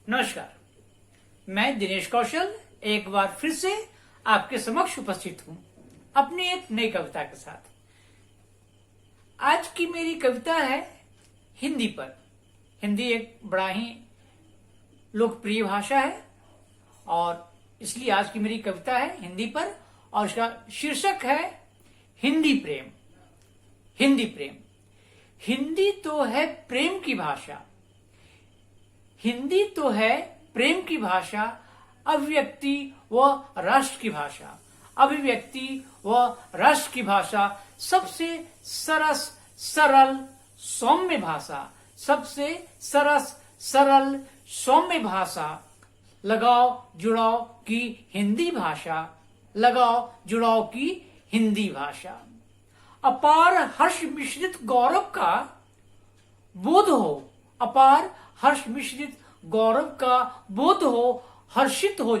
नमस्कार, मैं दिनेश कौशल एक बार फिर से आपके समक्ष उपस्थित हूं अपनी एक नई कविता के साथ। आज की मेरी कविता है हिंदी पर। हिंदी एक बड़ा ही लोकप्रिय भाषा है और इसलिए आज की मेरी कविता है हिंदी पर और इसका शीर्षक है हिंदी प्रेम। हिंदी प्रेम। हिंदी तो है प्रेम की भाषा, हिंदी तो है प्रेम की भाषा, अभिव्यक्ति व राष्ट्र की भाषा, अभिव्यक्ति व राष्ट्र की भाषा, सबसे सरस सरल सौम्य भाषा, सबसे सरस सरल सौम्य भाषा, लगाव जुड़ाव की हिंदी भाषा, लगाव जुड़ाव की हिंदी भाषा। अपार हर्ष मिश्रित गौरव का बोध हो, अपार हर्ष मिश्रित गौरव का बोध हो, हर्षित हो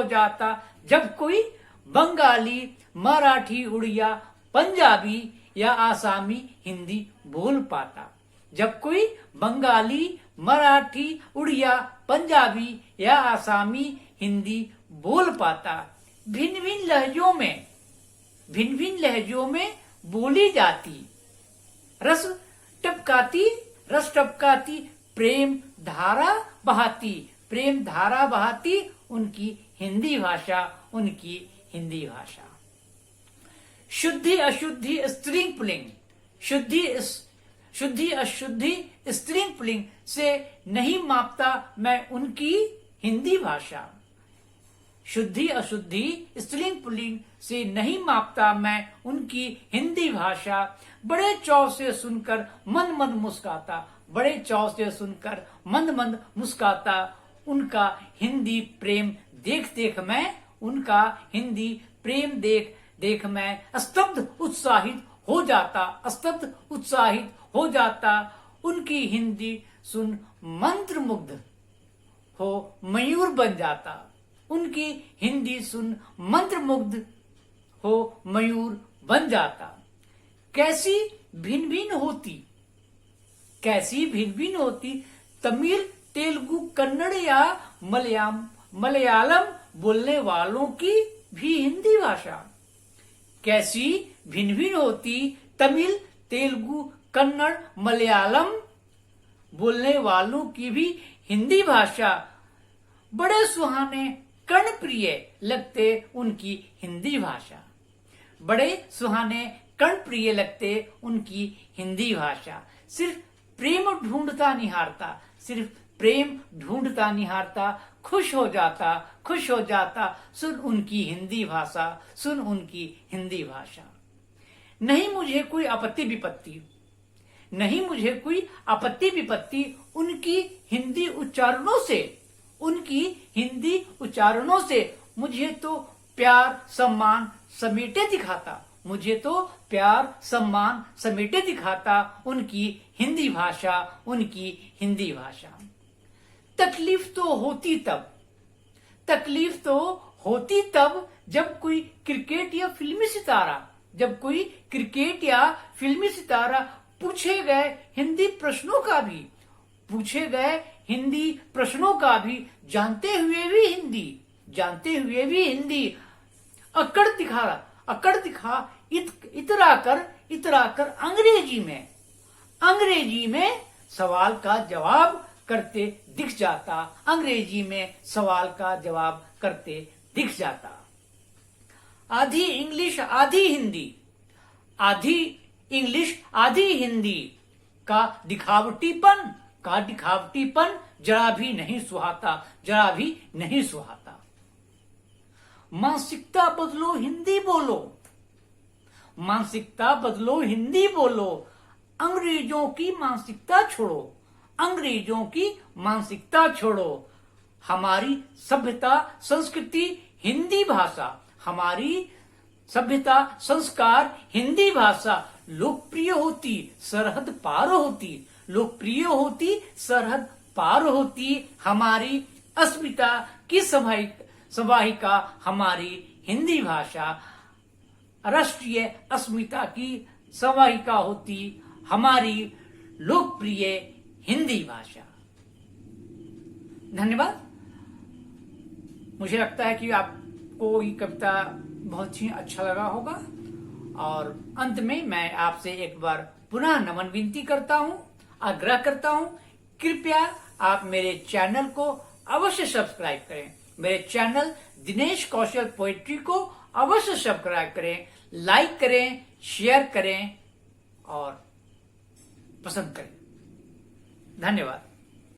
जाता जब कोई बंगाली, मराठी, उड़िया, पंजाबी या आसामी हिंदी बोल पाता। जब कोई बंगाली, मराठी, उड़िया, पंजाबी या आसामी हिंदी बोल पाता। भिन्न भिन्न लहजों में बोली जाती, रस टपकाती प्रेम धारा बहाती उनकी हिंदी भाषा, उनकी हिंदी भाषा। शुद्धि अशुद्धि स्त्रीलिंग पुल्लिंग, शुद्धि अशुद्धि स्त्रीलिंग पुल्लिंग से नहीं मापता मैं उनकी हिंदी भाषा। शुद्धि अशुद्धि स्त्रीलिंग पुल्लिंग से नहीं मापता मैं उनकी हिंदी भाषा। बड़े चाव से सुनकर मंद मंद मुस्काता, बड़े चाव से सुनकर मंद मंद मुस्काता, उनका हिंदी प्रेम देख देख मैं, उनका हिंदी प्रेम देख देख मैं स्तब्ध उत्साहित हो जाता, उनकी हिंदी सुन मंत्र मुग्ध हो मयूर बन जाता, उनकी हिंदी सुन मंत्र मुग्ध हो मयूर बन जाता। कैसी भिन्न भिन्न होती तमिल, तेलुगु, कन्नड़ या मलयालम बोलने वालों की भी हिंदी भाषा। कैसी भिन्न भिन्न होती तमिल, तेलुगु, कन्नड़, मलयालम बोलने वालों की भी हिंदी भाषा। बड़े सुहाने कर्णप्रिय लगते उनकी हिंदी भाषा, बड़े सुहाने कर्णप्रिय लगते उनकी हिंदी भाषा। सिर्फ प्रेम ढूंढता निहारता खुश हो जाता सुन उनकी हिंदी भाषा, सुन उनकी हिंदी भाषा। नहीं मुझे कोई आपत्ति विपत्ति उनकी हिंदी उच्चारणों से, मुझे तो प्यार सम्मान समेटे दिखाता उनकी हिंदी भाषा, उनकी हिंदी भाषा। तकलीफ तो होती तब जब कोई क्रिकेट या फिल्मी सितारा पूछे गए हिंदी प्रश्नों का भी जानते हुए भी हिंदी अकड़ दिखा इतरा कर अंग्रेजी में सवाल का जवाब करते दिख जाता। आधी इंग्लिश आधी हिंदी का दिखावटीपन जरा भी नहीं सुहाता। मानसिकता बदलो हिंदी बोलो, अंग्रेजों की मानसिकता छोड़ो, हमारी सभ्यता संस्कृति हिंदी भाषा, हमारी सभ्यता संस्कार हिंदी भाषा लोकप्रिय होती सरहद पार होती, हमारी अस्मिता की समाहिका हमारी हिंदी भाषा, राष्ट्रीय अस्मिता की समाहिका होती हमारी लोकप्रिय हिंदी भाषा। धन्यवाद। मुझे लगता है कि आपको ये कविता बहुत ही अच्छा लगा होगा। और अंत में मैं आपसे एक बार पुनः नमन विनती करता हूं, आग्रह करता हूं, कृपया आप मेरे चैनल को अवश्य सब्सक्राइब करें। मेरे चैनल दिनेश कौशल पोएट्री को अवश्य सब्सक्राइब करें, लाइक करें, शेयर करें और पसंद करें। धन्यवाद।